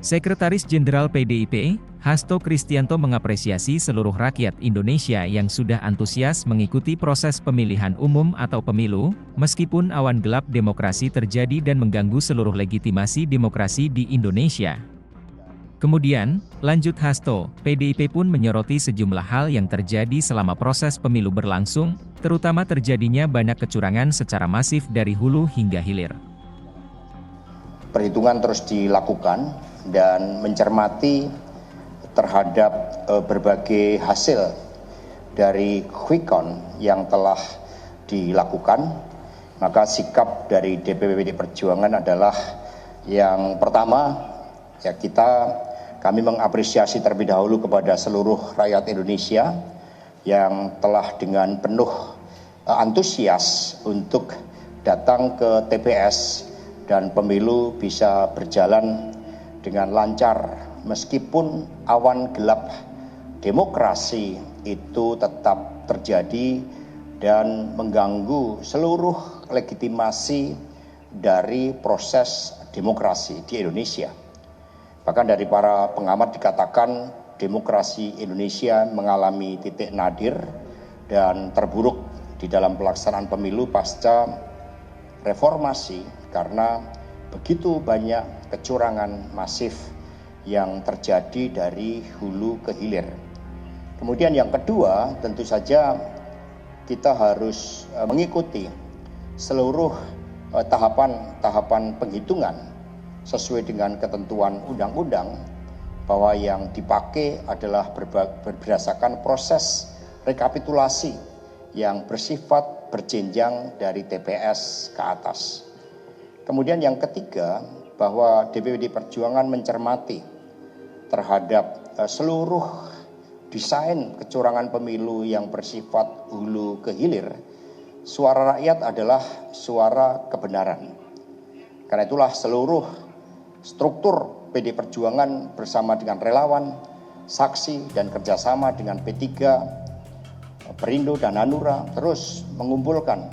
Sekretaris Jenderal PDIP, Hasto Kristianto mengapresiasi seluruh rakyat Indonesia yang sudah antusias mengikuti proses pemilihan umum atau pemilu, meskipun awan gelap demokrasi terjadi dan mengganggu seluruh legitimasi demokrasi di Indonesia. Kemudian, lanjut Hasto, PDIP pun menyoroti sejumlah hal yang terjadi selama proses pemilu berlangsung, terutama terjadinya banyak kecurangan secara masif dari hulu hingga hilir. Perhitungan terus dilakukan dan mencermati terhadap berbagai hasil dari quick count yang telah dilakukan, maka sikap dari DPP PDI Perjuangan adalah yang pertama, kami mengapresiasi terlebih dahulu kepada seluruh rakyat Indonesia yang telah dengan penuh antusias untuk datang ke TPS dan pemilu bisa berjalan dengan lancar meskipun awan gelap demokrasi itu tetap terjadi dan mengganggu seluruh legitimasi dari proses demokrasi di Indonesia. Bahkan dari para pengamat dikatakan demokrasi Indonesia mengalami titik nadir dan terburuk di dalam pelaksanaan pemilu pasca reformasi karena begitu banyak kecurangan masif yang terjadi dari hulu ke hilir. Kemudian yang kedua, tentu saja kita harus mengikuti seluruh tahapan penghitungan sesuai dengan ketentuan undang-undang bahwa yang dipakai adalah berdasarkan proses rekapitulasi yang bersifat berjenjang dari TPS ke atas. Kemudian yang ketiga, bahwa DPP Perjuangan mencermati terhadap seluruh desain kecurangan pemilu yang bersifat hulu ke hilir. Suara rakyat adalah suara kebenaran. Karena itulah seluruh struktur PD Perjuangan bersama dengan relawan, saksi dan kerjasama dengan P3, Perindo dan Hanura terus mengumpulkan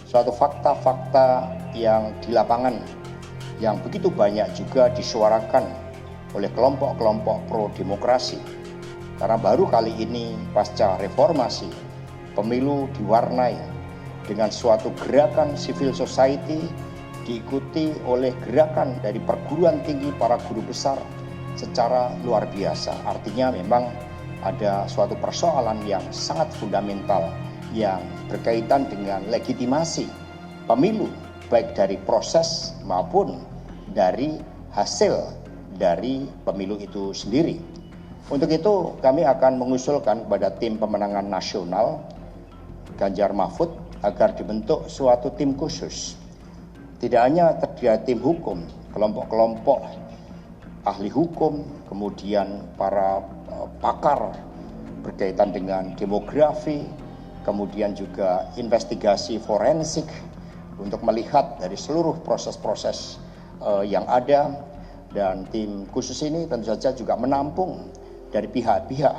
suatu fakta-fakta yang di lapangan yang begitu banyak juga disuarakan oleh kelompok-kelompok pro demokrasi. Karena baru kali ini pasca reformasi, pemilu diwarnai dengan suatu gerakan civil society diikuti oleh gerakan dari perguruan tinggi para guru besar secara luar biasa. Artinya memang ada suatu persoalan yang sangat fundamental yang berkaitan dengan legitimasi pemilu, baik dari proses maupun dari hasil dari pemilu itu sendiri. Untuk itu kami akan mengusulkan kepada tim pemenangan nasional Ganjar Mahfud agar dibentuk suatu tim khusus. Tidak hanya terdiri tim hukum, kelompok-kelompok ahli hukum, kemudian para pakar berkaitan dengan demografi, kemudian juga investigasi forensik untuk melihat dari seluruh proses-proses yang ada, dan tim khusus ini tentu saja juga menampung dari pihak-pihak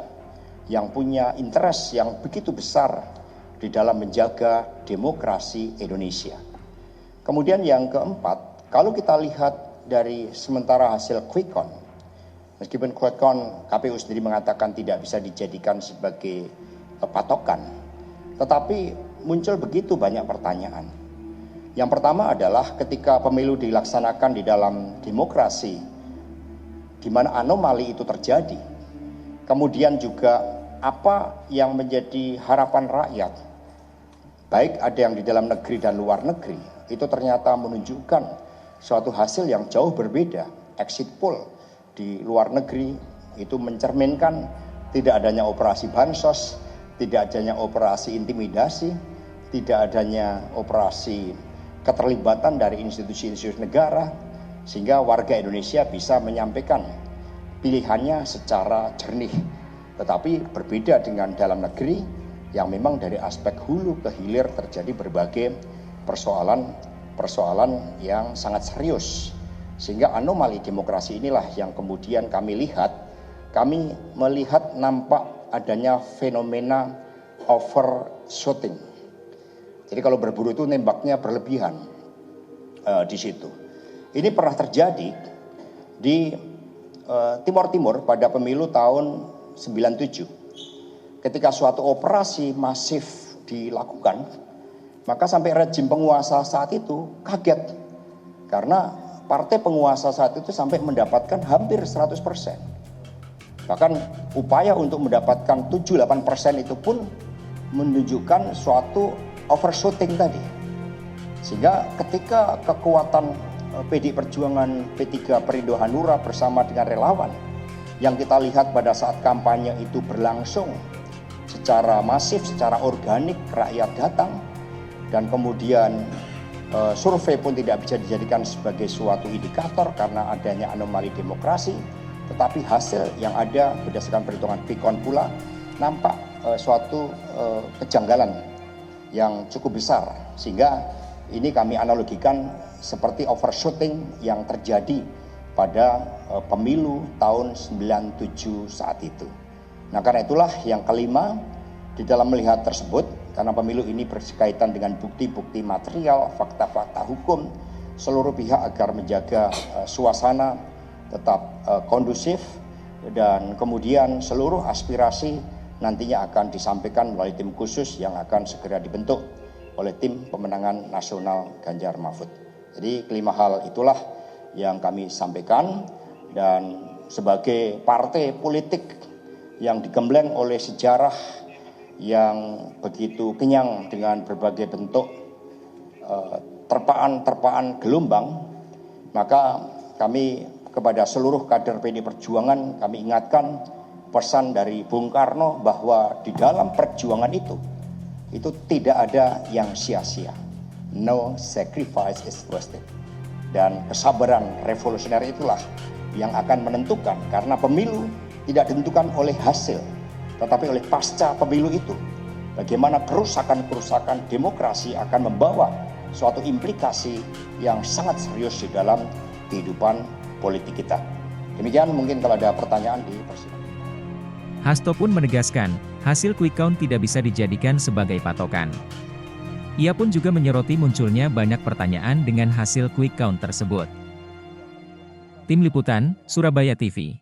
yang punya interest yang begitu besar di dalam menjaga demokrasi Indonesia. Kemudian yang keempat, kalau kita lihat dari sementara hasil quick count, meskipun quick count KPU sendiri mengatakan tidak bisa dijadikan sebagai patokan, tetapi muncul begitu banyak pertanyaan. Yang pertama adalah ketika pemilu dilaksanakan di dalam demokrasi, di mana anomali itu terjadi, kemudian juga apa yang menjadi harapan rakyat, baik ada yang di dalam negeri dan luar negeri, itu ternyata menunjukkan suatu hasil yang jauh berbeda. Exit poll di luar negeri itu mencerminkan tidak adanya operasi bansos, tidak adanya operasi intimidasi, tidak adanya operasi keterlibatan dari institusi-institusi negara, sehingga warga Indonesia bisa menyampaikan pilihannya secara jernih. Tetapi berbeda dengan dalam negeri yang memang dari aspek hulu ke hilir terjadi berbagai persoalan yang sangat serius. Sehingga anomali demokrasi inilah yang kemudian kami melihat nampak adanya fenomena overshooting. Jadi kalau berburu itu nembaknya berlebihan di situ. Ini pernah terjadi di Timor Timur pada pemilu tahun 97. Ketika suatu operasi masif dilakukan, maka sampai rejim penguasa saat itu kaget. Karena partai penguasa saat itu sampai mendapatkan hampir 100%. Bahkan upaya untuk mendapatkan 7-8% itu pun menunjukkan suatu overshooting tadi. Sehingga ketika kekuatan PDI Perjuangan P3 Perindo Hanura bersama dengan relawan yang kita lihat pada saat kampanye itu berlangsung secara masif, secara organik, rakyat datang, dan kemudian survei pun tidak bisa dijadikan sebagai suatu indikator karena adanya anomali demokrasi, tetapi hasil yang ada berdasarkan perhitungan quick count pula nampak suatu kejanggalan yang cukup besar, sehingga ini kami analogikan seperti overshooting yang terjadi pada pemilu tahun 97 saat itu. Nah, karena itulah yang kelima, di dalam melihat tersebut, karena pemilu ini berkaitan dengan bukti-bukti material, fakta-fakta hukum, seluruh pihak agar menjaga suasana tetap kondusif, dan kemudian seluruh aspirasi nantinya akan disampaikan melalui tim khusus yang akan segera dibentuk oleh tim pemenangan nasional Ganjar Mahfud. Jadi kelima hal itulah yang kami sampaikan, dan sebagai partai politik yang digembleng oleh sejarah yang begitu kenyang dengan berbagai bentuk terpaan-terpaan gelombang, maka kami kepada seluruh kader PDI Perjuangan kami ingatkan pesan dari Bung Karno bahwa di dalam perjuangan itu tidak ada yang sia-sia. No sacrifice is wasted. Dan kesabaran revolusioner itulah yang akan menentukan, karena pemilu tidak ditentukan oleh hasil, tetapi oleh pasca pemilu itu. Bagaimana kerusakan-kerusakan demokrasi akan membawa suatu implikasi yang sangat serius di dalam kehidupan politik kita. Demikian mungkin kalau ada pertanyaan di persidangan. Hasto pun menegaskan, hasil quick count tidak bisa dijadikan sebagai patokan. Ia pun juga menyoroti munculnya banyak pertanyaan dengan hasil quick count tersebut. Tim Liputan, Surabaya TV.